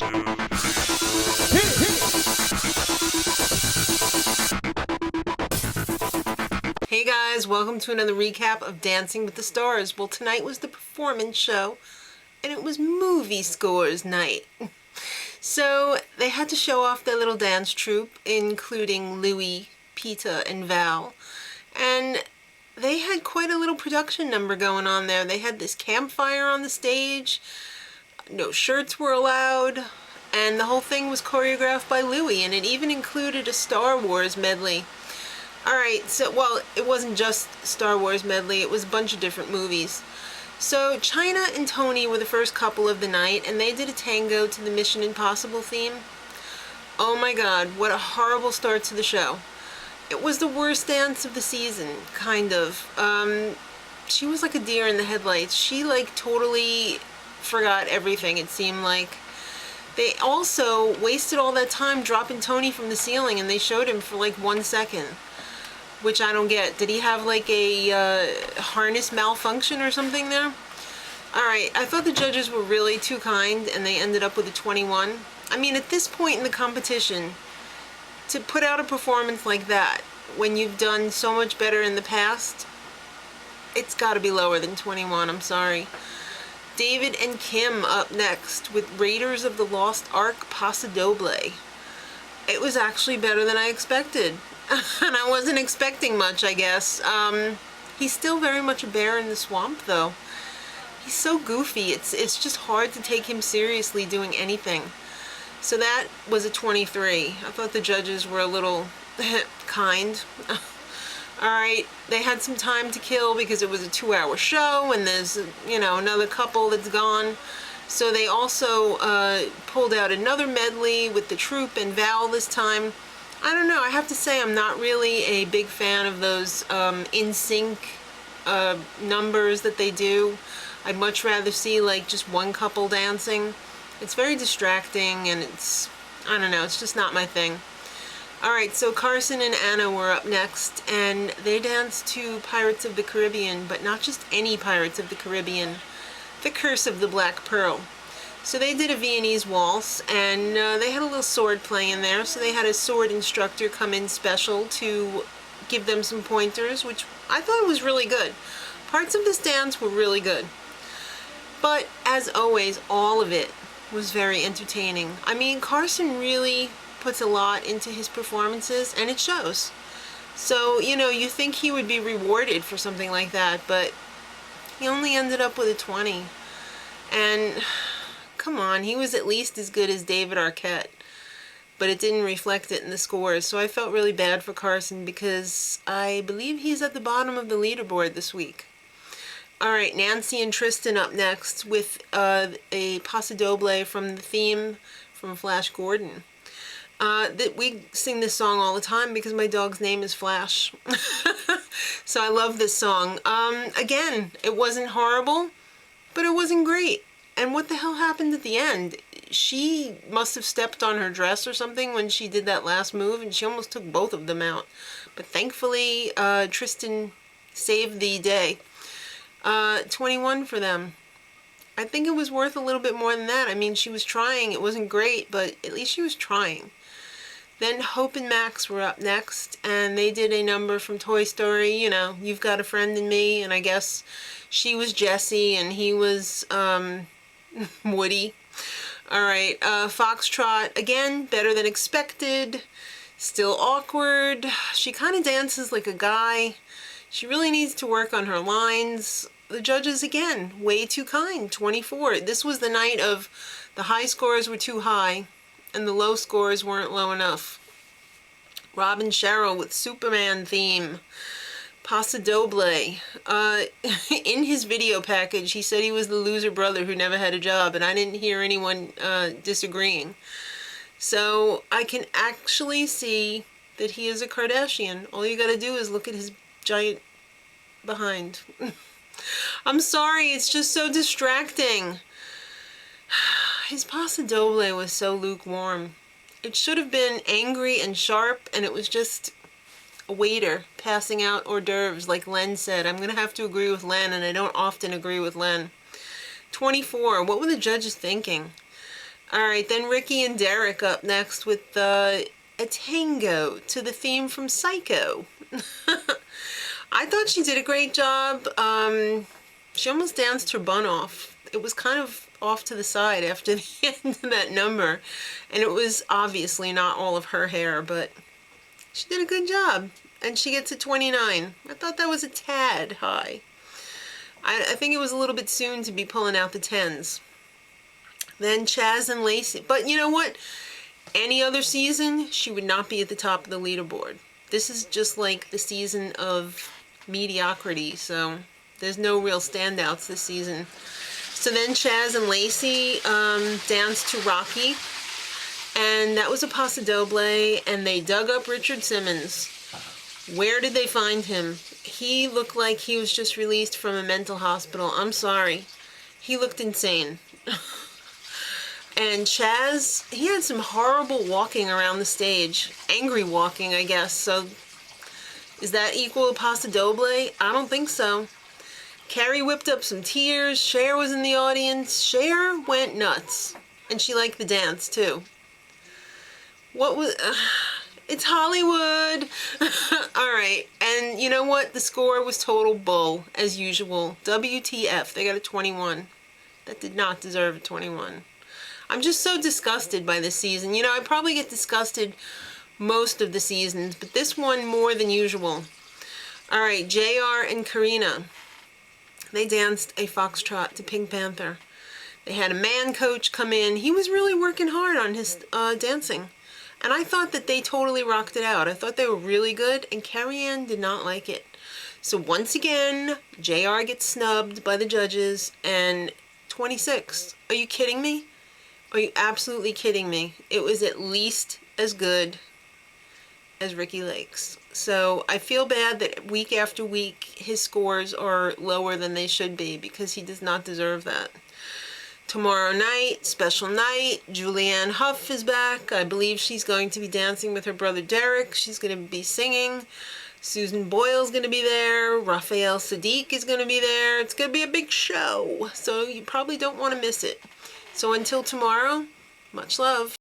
Hey guys, welcome to another recap of Dancing with the Stars. Well, tonight was the performance show, and it was movie scores night. So they had to show off their little dance troupe, including Louie, Peta, and Val. And they had quite a little production number going on there. They had this campfire on the stage, no shirts were allowed, and the whole thing was choreographed by Louie, and it even included a Star Wars medley. Alright, so, well, it wasn't just Star Wars medley, it was a bunch of different movies. So, China and Tony were the first couple of the night, and they did a tango to the Mission Impossible theme. Oh my god, what a horrible start to the show. It was the worst dance of the season, kind of. She was like a deer in the headlights. She, like, totally forgot everything, it seemed like. They also wasted all that time dropping Tony from the ceiling, and they showed him for, like, 1 second. Which I don't get. Did he have like a harness malfunction or something there? Alright, I thought the judges were really too kind and they ended up with a 21. I mean, at this point in the competition, to put out a performance like that, when you've done so much better in the past, it's gotta be lower than 21, I'm sorry. David and Kim up next with Raiders of the Lost Ark Paso Doble. It was actually better than I expected. And I wasn't expecting much, I guess. He's still very much a bear in the swamp, though. He's so goofy. It's just hard to take him seriously doing anything. So that was a 23. I thought the judges were a little kind. Alright, they had some time to kill because it was a 2-hour show, and there's, you know, another couple that's gone. So they also pulled out another medley with the troupe and Val this time. I don't know, I have to say I'm not really a big fan of those in sync numbers that they do. I'd much rather see like just one couple dancing. It's very distracting and it's, I don't know, it's just not my thing. Alright, so Carson and Anna were up next and they danced to Pirates of the Caribbean, but not just any Pirates of the Caribbean, The Curse of the Black Pearl. So they did a Viennese waltz, and they had a little sword play in there, so they had a sword instructor come in special to give them some pointers, which I thought was really good. Parts of this dance were really good. But, as always, all of it was very entertaining. I mean, Carson really puts a lot into his performances, and it shows. So, you know, you think he would be rewarded for something like that, but he only ended up with a 20. And come on, he was at least as good as David Arquette, but it didn't reflect it in the scores, so I felt really bad for Carson because I believe he's at the bottom of the leaderboard this week. Alright, Nancy and Tristan up next with a Paso Doble from the theme from Flash Gordon. We sing this song all the time because my dog's name is Flash. So I love this song. Again, it wasn't horrible, but it wasn't great. And what the hell happened at the end? She must have stepped on her dress or something when she did that last move, and she almost took both of them out. But thankfully, Tristan saved the day. 21 for them. I think it was worth a little bit more than that. I mean, she was trying. It wasn't great, but at least she was trying. Then Hope and Max were up next, and they did a number from Toy Story, you know, You've Got a Friend in Me, and I guess she was Jessie and he was Woody. Alright, Foxtrot, again, better than expected, still awkward. She kind of dances like a guy. She really needs to work on her lines. The judges, again, way too kind, 24. This was the night of the high scores were too high and the low scores weren't low enough. Robin Sherrill with Superman theme. Paso Doble. In his video package, he said he was the loser brother who never had a job, and I didn't hear anyone disagreeing. So I can actually see that he is a Kardashian. All you gotta do is look at his giant behind. I'm sorry, it's just so distracting. His Paso Doble was so lukewarm. It should have been angry and sharp, and it was just a waiter passing out hors d'oeuvres, like Len said. I'm going to have to agree with Len, and I don't often agree with Len. 24. What were the judges thinking? All right, then Ricky and Derek up next with a tango to the theme from Psycho. I thought she did a great job. She almost danced her bun off. It was kind of off to the side after the end of that number, and it was obviously not all of her hair, but she did a good job, and she gets a 29. I thought that was a tad high. I think it was a little bit soon to be pulling out the 10s. Then Chaz and Lacey. But you know what? Any other season, she would not be at the top of the leaderboard. This is just like the season of mediocrity, so there's no real standouts this season. So then Chaz and Lacey danced to Rocky, and that was a paso doble, and they dug up Richard Simmons. Where did they find him? He looked like he was just released from a mental hospital. I'm sorry. He looked insane. And Chaz, he had some horrible walking around the stage. Angry walking, I guess. So, is that equal to paso doble? I don't think so. Carrie whipped up some tears. Cher was in the audience. Cher went nuts. And she liked the dance, too. What was... it's Hollywood. All right. And you know what? The score was total bull, as usual. WTF. They got a 21. That did not deserve a 21. I'm just so disgusted by this season. You know, I probably get disgusted most of the seasons, but this one more than usual. All right, JR and Karina. They danced a foxtrot to Pink Panther. They had a man coach come in. He was really working hard on his dancing. And I thought that they totally rocked it out. I thought they were really good, and Carrie Ann did not like it. So once again, JR gets snubbed by the judges, and 26. Are you kidding me? Are you absolutely kidding me? It was at least as good as Ricky Lake's. So I feel bad that week after week his scores are lower than they should be, because he does not deserve that. Tomorrow night, special night, Julianne Hough is back. I believe she's going to be dancing with her brother Derek. She's going to be singing. Susan Boyle's going to be there. Raphael Sadiq is going to be there. It's going to be a big show, so you probably don't want to miss it. So until tomorrow, much love.